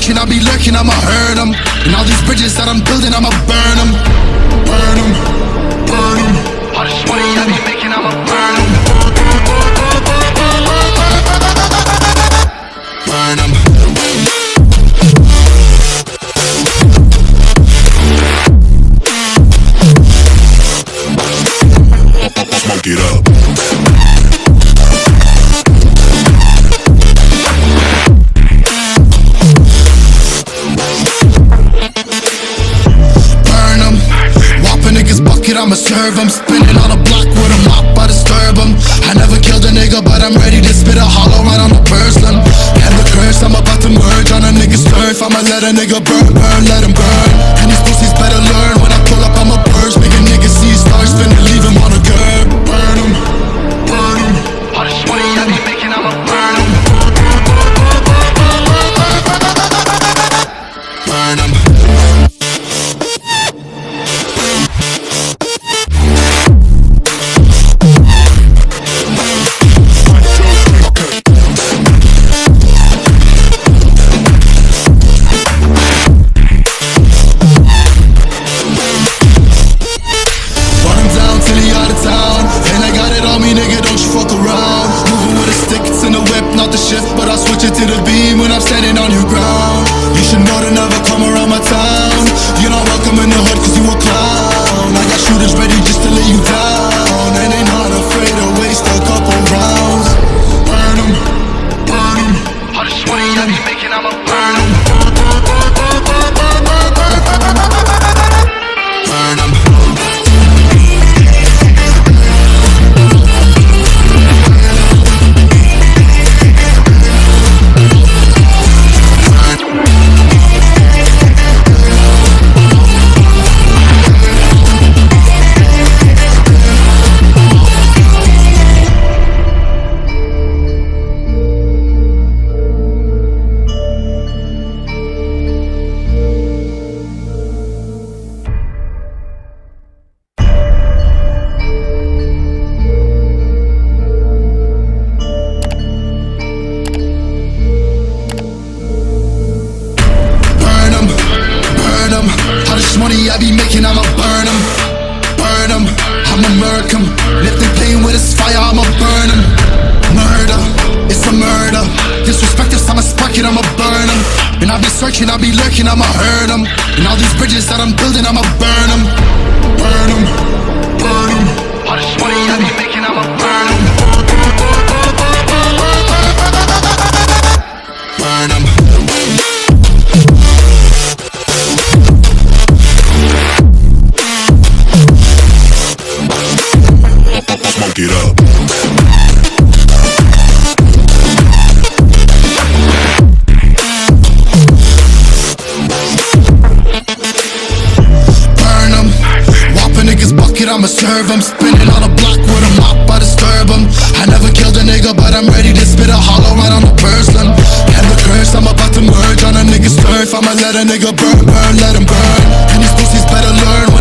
searching, I'll be lurking, I'ma hurt them. And all these bridges that I'm building, I'ma burn them. Burn them, burn them. All this money I be making, I'ma burn them. Burn them. Smoke it up. I'ma serve them, spinning on a block with a mop, I disturb them. I never killed a nigga, but I'm ready to spit a hollow right on the person. And the curse, I'm about to merge on a nigga's turf. I'ma let a nigga burn, burn, let him burn. And these pussies better learn, when I pull up, I'ma burst. Make a nigga see stars spinning, leave him on a curb. Burn him, burn him. All this money I be making, I'ma burn him. Burn him. But I'll switch it to the beam when I'm standing on your ground. You should know to never come around my town. You're not welcome in the hood cause you a clown. I got shooters ready just to lay you down. And they not afraid to waste a couple rounds. Burn them, burn them. All this money I be making, I'ma burn them. Burn them. All this money I be making, I'ma burn them. Burn them, I'ma murk them. If they playing with this fire, I'ma burn them. Murder, it's a murder. Disrespect us, I'ma spark it, I'ma burn them. And I'll be searching, I'll be lurking, I'ma hurt them. And all these bridges that I'm building, I'ma burn them. Burn them, burn them. All this money I be making, I'ma burn them. Burn them. Smoke it up. Burn them. Whop a nigga's bucket, I'ma serve them. Spinning on a block with a mop, I disturb them. I never killed a nigga, but I'm ready to spit a hollow right on the person. And the curse, I'm about to merge on a nigga's turf. I'ma let a nigga burn, burn, let him burn. And these pussies better learn.